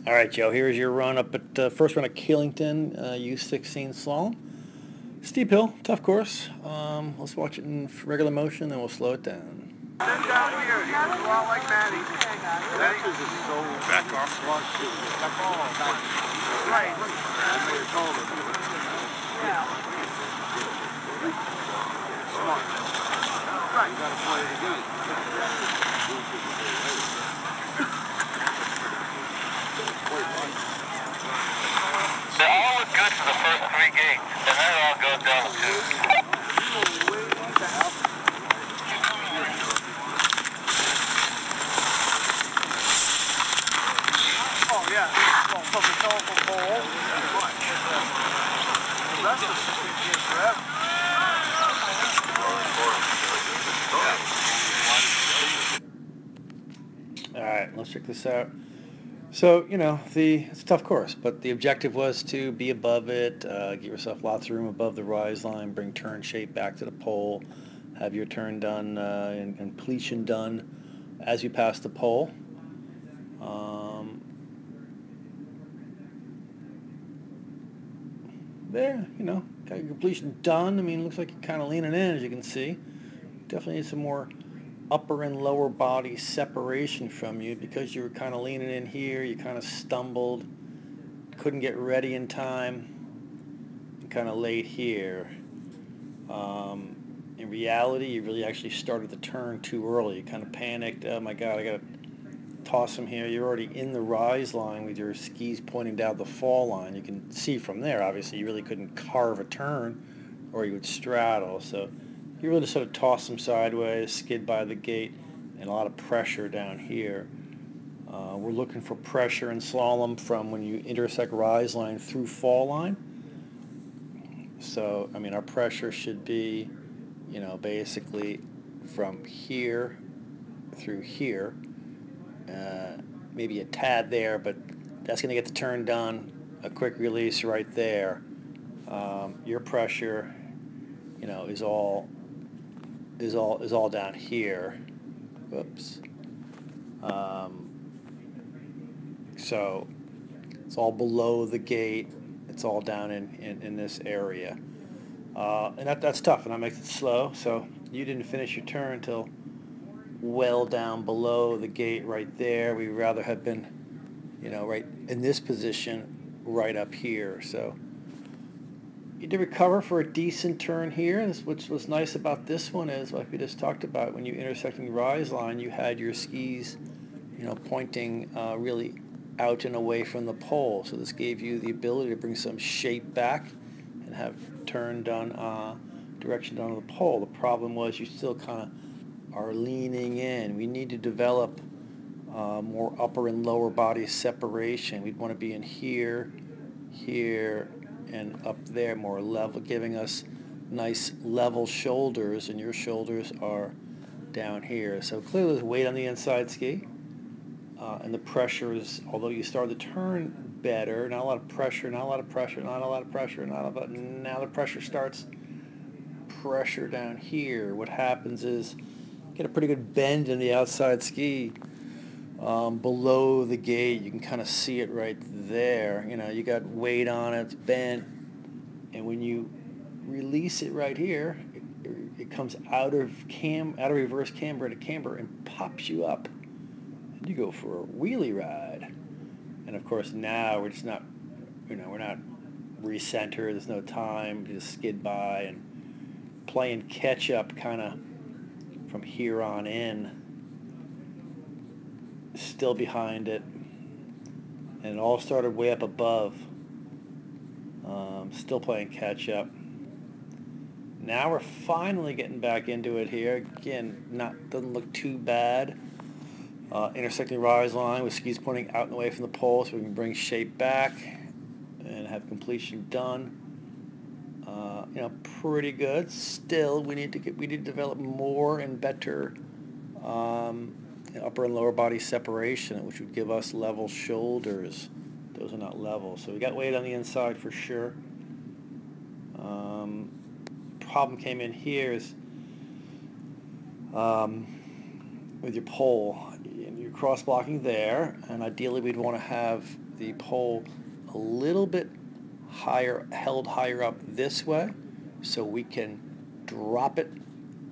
All right, Joe, here's your run up at first run at Killington U16 slalom. Steep hill, tough course. Let's watch it in regular motion, then we'll slow it down. Then down here, he was a lot like Manny. That is so back off. That's all. Right. Yeah. Smart. Right. You gotta play it again. They all look good for the first three gates, and then it all goes down to two. Oh, yeah. Well, from the telephone pole. The rest of the thing here forever. All right, let's check this out. So, it's a tough course, but the objective was to be above it, get yourself lots of room above the rise line, bring turn shape back to the pole, have your turn done and completion done as you pass the pole. There, got your completion done. I mean, looks like you're kind of leaning in, as you can see. Definitely need some more upper and lower body separation from you because you were kind of leaning in here. You kind of stumbled, couldn't get ready in time, and kind of laid here. In reality, you really actually started the turn too early. You kind of panicked. Oh my God, I got to toss him here. You're already in the rise line with your skis pointing down the fall line. You can see from there, obviously, you really couldn't carve a turn or you would straddle. So you really just sort of toss them sideways, skid by the gate, and a lot of pressure down here. We're looking for pressure in slalom from when you intersect rise line through fall line. So, I mean, our pressure should be, basically from here through here. Maybe a tad there, but that's going to get the turn done. A quick release right there. Your pressure, is all down here. Whoops. So it's all below the gate. It's all down in this area, and that's tough, and that makes it slow. So you didn't finish your turn until well down below the gate right there. We'd rather have been, right in this position, right up here. So you did recover for a decent turn here. Which was nice about this one is, like we just talked about, when you intersecting the rise line, you had your skis, pointing really out and away from the pole. So this gave you the ability to bring some shape back and have turn done, direction done on the pole. The problem was you still kind of are leaning in. We need to develop more upper and lower body separation. We'd want to be in here, here, and up there, more level, giving us nice level shoulders, and your shoulders are down here. So clearly there's weight on the inside ski, and the pressure is, although you started the turn better, not a lot of pressure, not a lot of pressure, not a lot of pressure, now the pressure starts pressure down here. What happens is get a pretty good bend in the outside ski below the gate. You can kind of see it right there. You got weight on it, it's bent, and when you release it right here, it comes out of reverse camber to camber and pops you up, and you go for a wheelie ride. And of course now we're just not, we're not recentered. There's no time. You just skid by and playing catch up kind of from here on in, still behind it, and it all started way up above, still playing catch up. Now we're finally getting back into it here. Again, doesn't look too bad. Intersecting rise line with skis pointing out and away from the pole, so we can bring shape back and have completion done. Pretty good. Still, we need to develop more and better upper and lower body separation, which would give us level shoulders. Those are not level, so we got weight on the inside for sure. Problem came in here is with your pole, and you're cross blocking there, and ideally we'd want to have the pole a little bit higher, held higher up this way, so we can drop it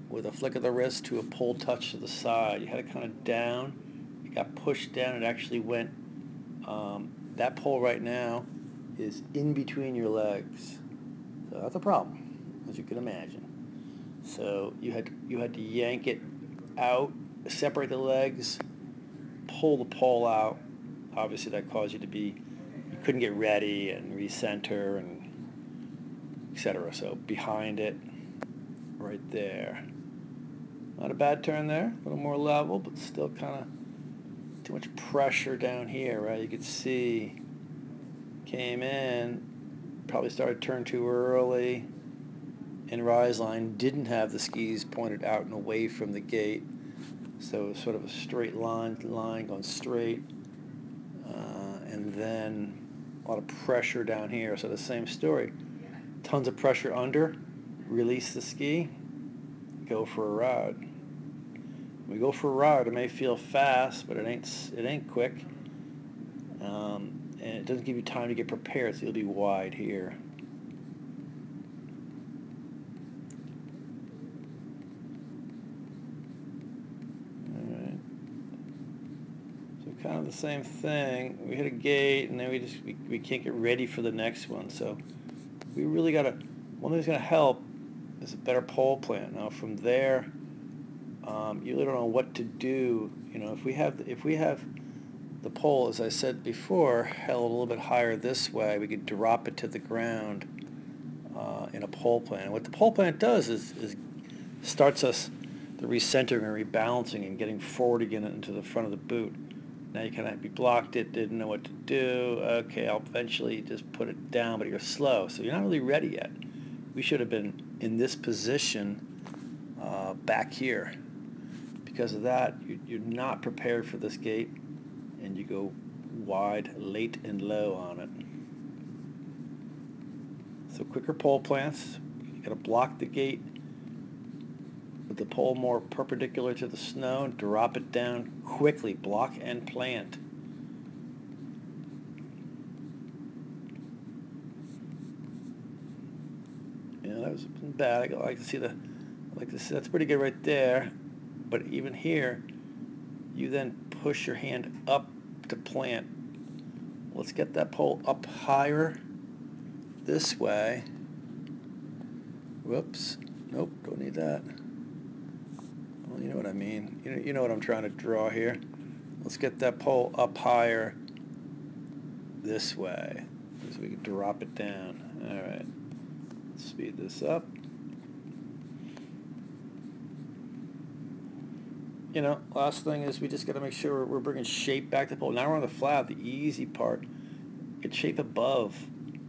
with a flick of the wrist to a pole touch to the side. You had it kind of down, it got pushed down, it actually went, that pole right now is in between your legs. So that's a problem, as you can imagine. So you had to yank it out, separate the legs, pull the pole out. Obviously that caused you to be, you couldn't get ready and recenter and etc. So behind it, right there. Not a bad turn there, a little more level, but still kind of too much pressure down here, right? You could see, came in, probably started turn too early, and rise line didn't have the skis pointed out and away from the gate, so it was sort of a straight line going straight, and then a lot of pressure down here. So the same story, tons of pressure under, release the ski, go for a ride. When we go for a ride, it may feel fast, but it ain't quick, and it doesn't give you time to get prepared, so you'll be wide here. Alright. So kind of the same thing. We hit a gate, and then we can't get ready for the next one. So we really got to, one thing that's going to help is a better pole plant. Now from there, you really don't know what to do. You know, if we have the pole, as I said before, held a little bit higher this way, we could drop it to the ground in a pole plant. And what the pole plant does is starts us the recentering and rebalancing and getting forward again into the front of the boot. Now you kind of blocked it, didn't know what to do. Okay, I'll eventually just put it down, but you're slow, so you're not really ready yet. We should have been in this position back here. Because of that, you're not prepared for this gate, and you go wide, late, and low on it. So quicker pole plants. You got to block the gate with the pole more perpendicular to the snow, and drop it down quickly. Block and plant. Yeah, that was bad. I like to see that's pretty good right there. But even here, you then push your hand up to plant. Let's get that pole up higher this way. Whoops. Nope, don't need that. Well, you know what I mean. You know what I'm trying to draw here. Let's get that pole up higher this way, so we can drop it down. All right. Let's speed this up. You know, last thing is we just got to make sure we're bringing shape back to the pole. Now we're on the flat, the easy part. Get shape above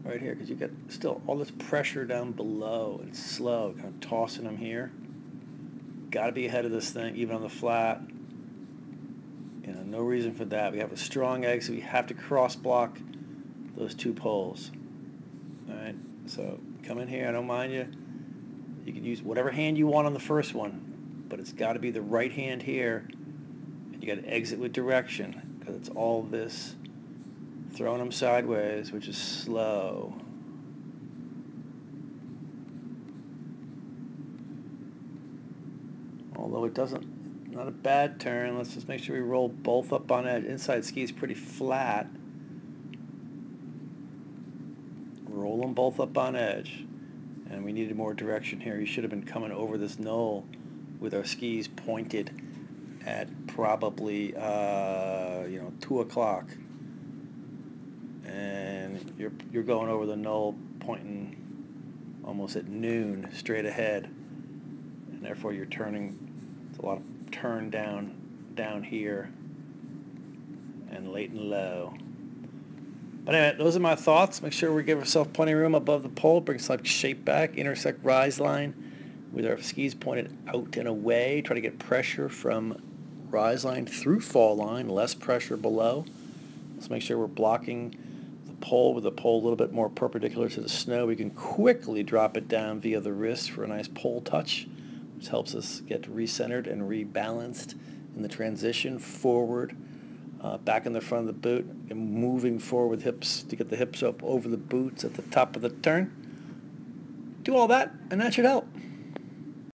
right here, because you got still all this pressure down below. It's slow, kind of tossing them here. Got to be ahead of this thing, even on the flat. You know, no reason for that. We have a strong egg, so we have to cross block those two poles. All right, so come in here. I don't mind you. You can use whatever hand you want on the first one, but it's got to be the right hand here, and you got to exit with direction, because it's all this throwing them sideways, which is slow. Although it doesn't, not a bad turn. Let's just make sure we roll both up on edge. Inside ski is pretty flat. Roll them both up on edge, and we needed more direction here. You should have been coming over this knoll with our skis pointed at probably 2 o'clock, and you're going over the knoll pointing almost at noon straight ahead, and therefore you're turning. It's a lot of turn down here and late and low. But anyway, those are my thoughts. Make sure we give ourselves plenty of room above the pole, bring some shape back, intersect rise line with our skis pointed out and away. Try to get pressure from rise line through fall line, less pressure below. Let's make sure we're blocking the pole with the pole a little bit more perpendicular to the snow. We can quickly drop it down via the wrist for a nice pole touch, which helps us get recentered and rebalanced in the transition forward back in the front of the boot, and moving forward with hips to get the hips up over the boots at the top of the turn. Do all that, and that should help.